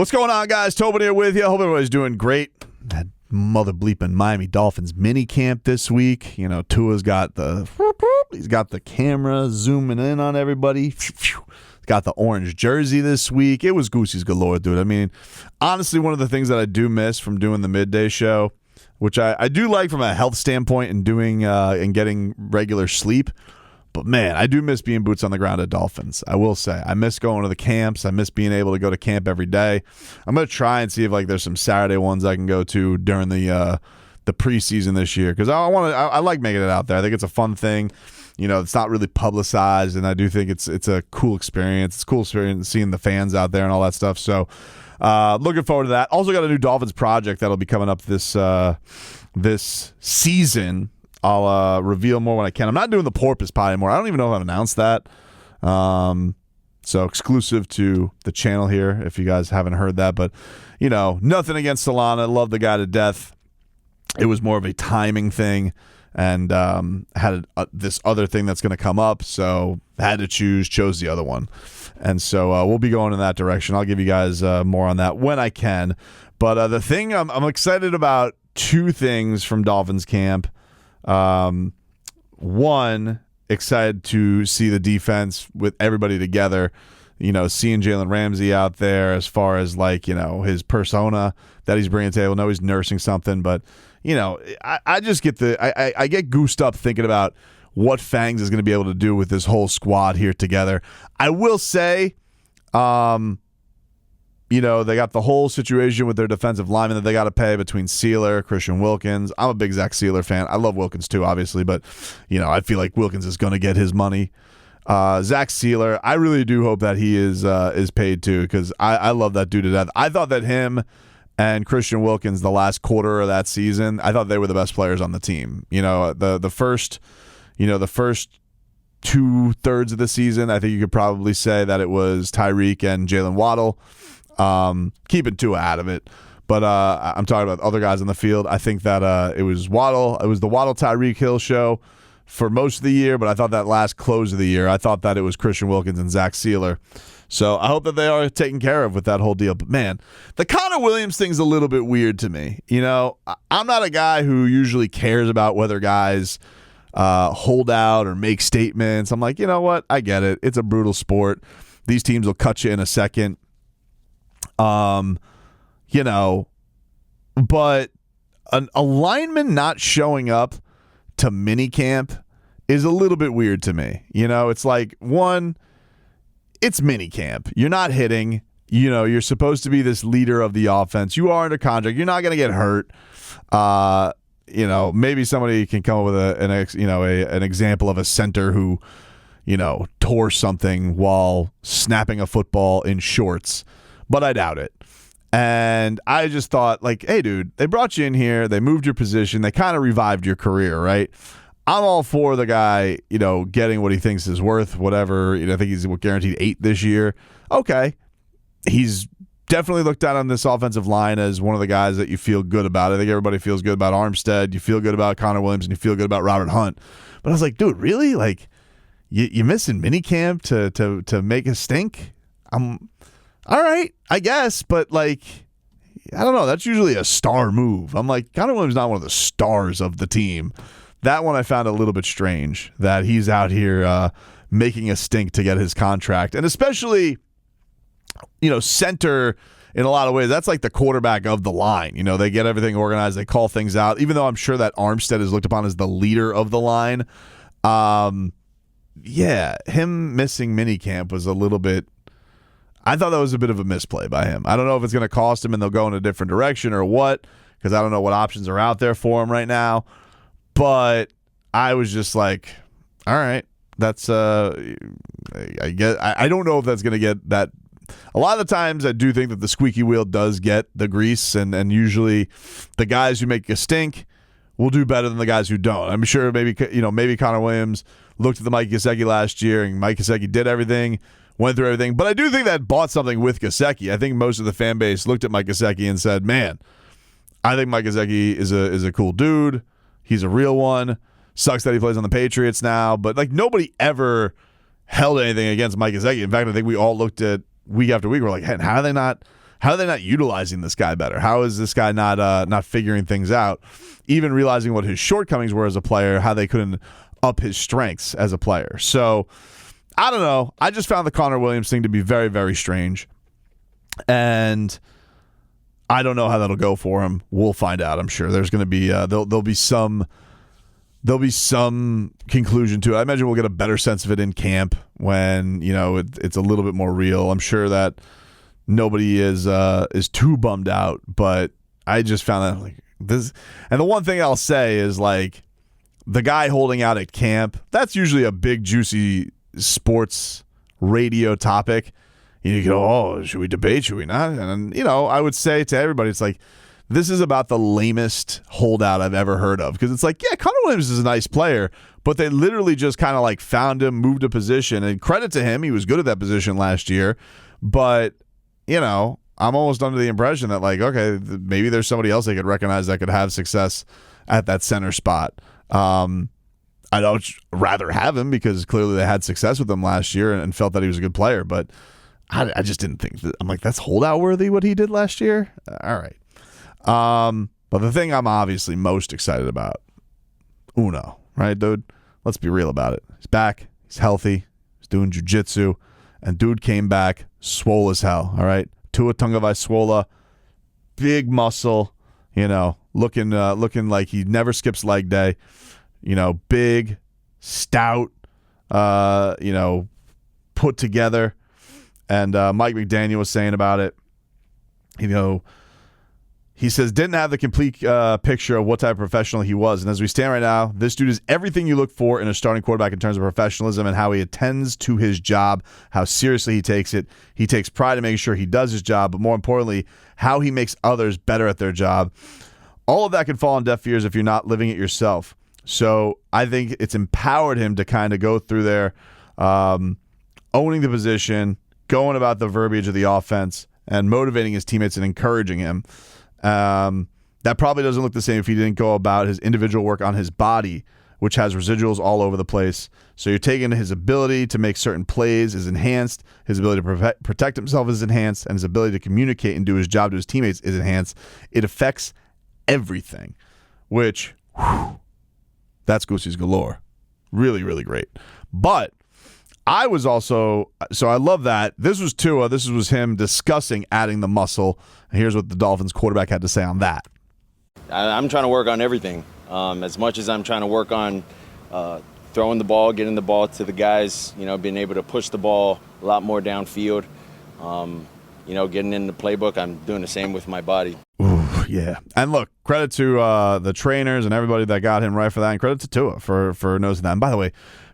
What's going on, guys? Tobin here with you. Hope everybody's doing great. That mother bleeping Miami Dolphins mini camp this week. You know, Tua's got he's got the camera zooming in on everybody. He's got the orange jersey this week. It was Goosey's galore, dude. I mean, honestly, one of the things that I do miss from doing the midday show, which I do like from a health standpoint and doing and getting regular sleep. But, man, I do miss being boots on the ground at Dolphins. I will say. I miss going to the camps. I miss being able to go to camp every day. I'm going to try and see if there's some Saturday ones I can go to during the preseason this year, because I like making it out there. I think it's a fun thing. You know, it's not really publicized, and I do think it's a cool experience. It's a cool experience seeing the fans out there and all that stuff. So, looking forward to that. Also got a new Dolphins project that'll be coming up this season. I'll reveal more when I can. I'm not doing the porpoise pie anymore. I don't even know if I've announced that. So exclusive to the channel here if you guys haven't heard that. But, you know, nothing against Solana. Love the guy to death. It was more of a timing thing, and had this other thing that's going to come up. So had to chose the other one. And so we'll be going in that direction. I'll give you guys more on that when I can. But the thing I'm excited about, two things from Dolphins camp. One, excited to see the defense with everybody together, you know, seeing Jalen Ramsey out there as far as his persona that he's bringing to the table. I know he's nursing something, but you know, I just get I get goosed up thinking about what Fangs is going to be able to do with this whole squad here together. I will say, you know, they got the whole situation with their defensive lineman that they got to pay between Sealer, Christian Wilkins. I'm a big Zach Sealer fan. I love Wilkins too, obviously, but, you know, I feel like Wilkins is going to get his money. Zach Sealer, I really do hope that he is paid too, because I love that dude to death. I thought that him and Christian Wilkins, the last quarter of that season, I thought they were the best players on the team. You know, the first 2/3 of the season, I think you could probably say that it was Tyreek and Jalen Waddle. Keeping Tua out of it, but I'm talking about other guys on the field. I think that it was Waddle. It was the Waddle Tyreek Hill show for most of the year, but I thought that last close of the year, I thought that it was Christian Wilkins and Zach Sealer. So I hope that they are taken care of with that whole deal. But man, the Connor Williams thing's a little bit weird to me. You know, I'm not a guy who usually cares about whether guys hold out or make statements. I'm like, you know what? I get it. It's a brutal sport. These teams will cut you in a second. You know, but a lineman not showing up to minicamp is a little bit weird to me. You know, it's like, one, it's minicamp. You're not hitting. You know, you're supposed to be this leader of the offense. You are under contract. You're not going to get hurt. You know, maybe somebody can come up with an example of a center who, you know, tore something while snapping a football in shorts. But I doubt it. And I just thought, like, hey, dude, they brought you in here. They moved your position. They kind of revived your career, right? I'm all for the guy, you know, getting what he thinks is worth, whatever. You know, I think he's guaranteed 8 this year. Okay. He's definitely looked at on this offensive line as one of the guys that you feel good about. I think everybody feels good about Armstead. You feel good about Connor Williams, and you feel good about Robert Hunt. But I was like, dude, really? Like, you missing minicamp to make a stink? All right, I guess, but like, I don't know. That's usually a star move. I'm like, Connor Williams is not one of the stars of the team. That one I found a little bit strange, that he's out here making a stink to get his contract. And especially, you know, center in a lot of ways, that's like the quarterback of the line. You know, they get everything organized. They call things out, even though I'm sure that Armstead is looked upon as the leader of the line. Yeah, him missing minicamp was a little bit, I thought that was a bit of a misplay by him. I don't know if it's going to cost him and they'll go in a different direction or what, because I don't know what options are out there for him right now. But I was just like, all right, that's I don't know if that's going to get that. A lot of the times I do think that the squeaky wheel does get the grease, and usually the guys who make a stink will do better than the guys who don't. I'm sure maybe Connor Williams looked at the Mike Gesicki last year, and Mike Gesicki did everything, went through everything. But I do think that bought something with Gesicki. I think most of the fan base looked at Mike Gesicki and said, man, I think Mike Gesicki is a cool dude. He's a real one. Sucks that he plays on the Patriots now. But like, nobody ever held anything against Mike Gesicki. In fact, I think we all looked at week after week. We're like, hey, how how are they not utilizing this guy better? How is this guy not figuring things out? Even realizing what his shortcomings were as a player, how they couldn't up his strengths as a player. So I don't know. I just found the Connor Williams thing to be very, very strange. And I don't know how that'll go for him. We'll find out. I'm sure there's going to be there'll be some conclusion to it. I imagine we'll get a better sense of it in camp when it's a little bit more real. I'm sure that nobody is too bummed out, but I just found that like this. And the one thing I'll say is like the guy holding out at camp. That's usually a big juicy sports radio topic. You go, oh, should we debate? Should we not? And, I would say to everybody, it's like, this is about the lamest holdout I've ever heard of. Because it's like, yeah, Connor Williams is a nice player, but they literally just kind of like found him, moved a position, and credit to him, he was good at that position last year. But, I'm almost under the impression that like, okay, maybe there's somebody else they could recognize that could have success at that center spot. I'd rather have him because clearly they had success with him last year and felt that he was a good player, but I just didn't think that. I'm like, that's holdout worthy what he did last year. All right. But the thing I'm obviously most excited about, Uno, right, dude? Let's be real about it. He's back. He's healthy. He's doing jiu-jitsu. And dude came back swole as hell, all right? Tua Tagovailoa, big muscle, looking like he never skips leg day. Big, stout, put together. And Mike McDaniel was saying about it, he says, didn't have the complete picture of what type of professional he was. And as we stand right now, this dude is everything you look for in a starting quarterback in terms of professionalism and how he attends to his job, how seriously he takes it. He takes pride in making sure he does his job, but more importantly, how he makes others better at their job. All of that can fall on deaf ears if you're not living it yourself. So I think it's empowered him to kind of go through there, owning the position, going about the verbiage of the offense, and motivating his teammates and encouraging him. That probably doesn't look the same if he didn't go about his individual work on his body, which has residuals all over the place. So you're taking his ability to make certain plays is enhanced, his ability to protect himself is enhanced, and his ability to communicate and do his job to his teammates is enhanced. It affects everything, which, that's Goosey's galore. Really, really great. But I was also, so I love that. This was Tua. This was him discussing adding the muscle. Here's what the Dolphins quarterback had to say on that. I'm trying to work on everything. As much as I'm trying to work on throwing the ball, getting the ball to the guys, being able to push the ball a lot more downfield, getting in the playbook, I'm doing the same with my body. Ooh, yeah. And look, credit to the trainers and everybody that got him right for that, and credit to Tua for noticing that. And by the way,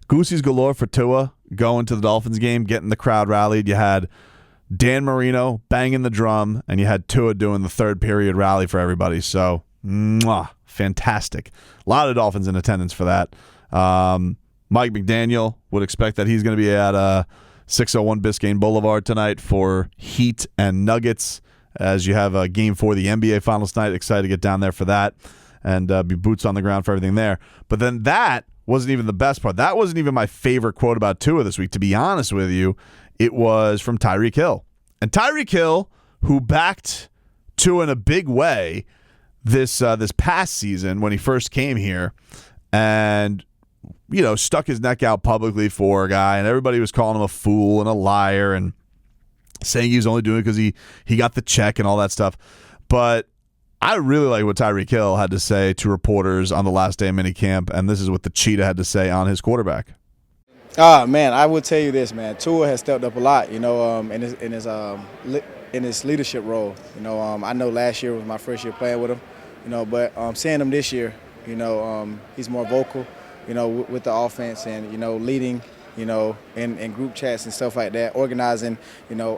Goosey's galore for Tua going to the Dolphins game, getting the crowd rallied. You had Dan Marino banging the drum, and you had Tua doing the third period rally for everybody. So, fantastic. A lot of Dolphins in attendance for that. Mike McDaniel would expect that he's going to be at 601 Biscayne Boulevard tonight for Heat and Nuggets, as you have a game for the NBA Finals tonight. Excited to get down there for that and be boots on the ground for everything there. But then that wasn't even the best part. That wasn't even my favorite quote about Tua this week, to be honest with you. It was from Tyreek Hill. And Tyreek Hill, who backed Tua in a big way this past season when he first came here and, stuck his neck out publicly for a guy, and everybody was calling him a fool and a liar and saying he was only doing it because he got the check and all that stuff. But I really like what Tyreek Hill had to say to reporters on the last day of minicamp, and this is what the Cheetah had to say on his quarterback. Man, I will tell you this, man. Tua has stepped up a lot, in his leadership role. I know last year was my first year playing with him, but seeing him this year, he's more vocal, with the offense and, leading, in group chats and stuff like that, organizing,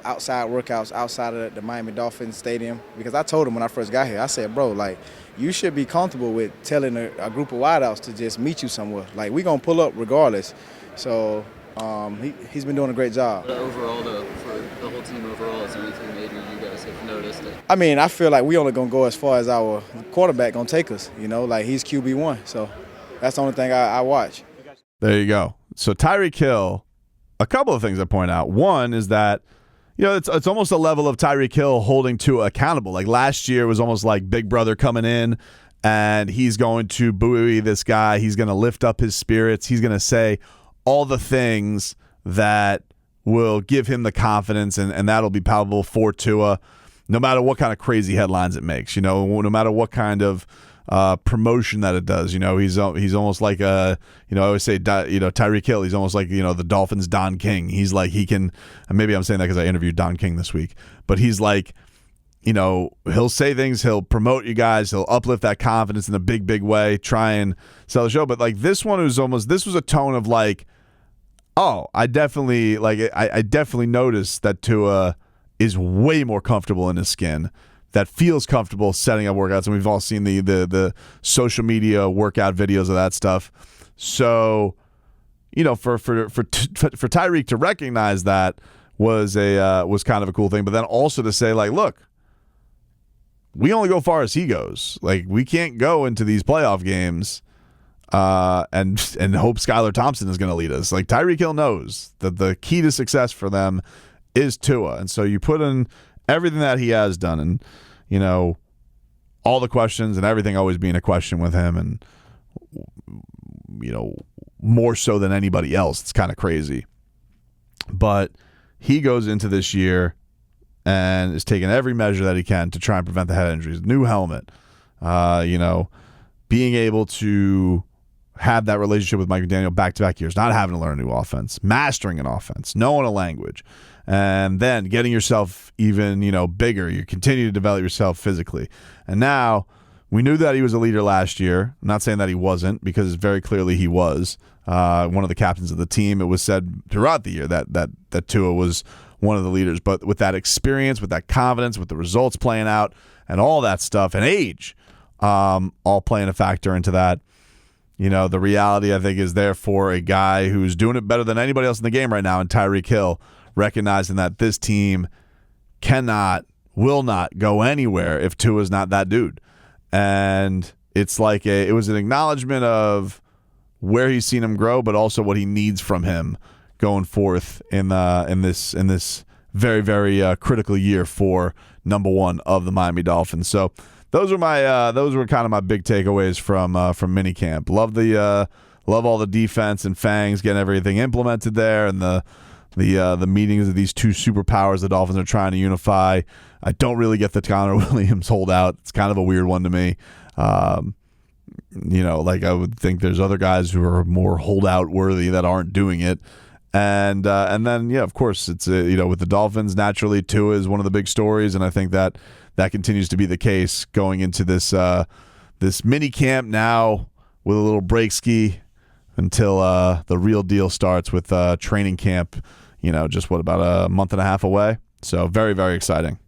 outside workouts outside of the Miami Dolphins stadium. Because I told him when I first got here, I said, bro, like, you should be comfortable with telling a group of wideouts to just meet you somewhere. Like, we're going to pull up regardless. So he's been doing a great job. But overall, for the whole team overall, is there anything major you guys have noticed? I mean, I feel like we only going to go as far as our quarterback going to take us, like he's QB1. So that's the only thing I watch. There you go. So Tyreek Hill, a couple of things I point out. One is that, it's almost a level of Tyreek Hill holding Tua accountable. Like last year was almost like Big Brother coming in, and he's going to buoy this guy. He's going to lift up his spirits. He's going to say all the things that will give him the confidence, and that'll be palpable for Tua, no matter what kind of crazy headlines it makes. No matter what kind of promotion that it does. He's almost like I always say, Tyreek Hill, he's almost like, the Dolphins' Don King. He's like, he can, and maybe I'm saying that because I interviewed Don King this week, but he's like, he'll say things, he'll promote you guys, he'll uplift that confidence in a big, big way, try and sell the show. But like this one was this was a tone of like, oh, I definitely noticed that Tua is way more comfortable in his skin, that feels comfortable setting up workouts, and we've all seen the social media workout videos of that stuff. So, for Tyreek to recognize that was kind of a cool thing, but then also to say like, look, we only go far as he goes. Like we can't go into these playoff games and hope Skylar Thompson is going to lead us. Like Tyreek Hill knows that the key to success for them is Tua, and so you put in everything that he has done, and all the questions and everything always being a question with him, and more so than anybody else. It's kind of crazy, but he goes into this year and is taking every measure that he can to try and prevent the head injuries. New helmet, being able to have that relationship with Mike McDaniel back-to-back years, not having to learn a new offense, mastering an offense, knowing a language, and then getting yourself even, bigger. You continue to develop yourself physically. And now we knew that he was a leader last year. I'm not saying that he wasn't, because very clearly he was one of the captains of the team. It was said throughout the year that Tua was one of the leaders. But with that experience, with that confidence, with the results playing out and all that stuff, and age all playing a factor into that, the reality, I think, is there for a guy who's doing it better than anybody else in the game right now, in Tyreek Hill, recognizing that this team will not go anywhere if Tua's not that dude. And it's like it was an acknowledgement of where he's seen him grow, but also what he needs from him going forth in this very, very critical year for number one of the Miami Dolphins. So those were kind of my big takeaways from minicamp. Love all the defense and Fangs getting everything implemented there, and the meetings of these two superpowers the Dolphins are trying to unify. I don't really get the Connor Williams holdout. It's kind of a weird one to me. Like I would think there's other guys who are more holdout worthy that aren't doing it. And then, of course, it's with the Dolphins, naturally Tua is one of the big stories, and I think that continues to be the case going into this mini camp now with a little break ski until the real deal starts with training camp. Just about a month and a half away. So very, very exciting.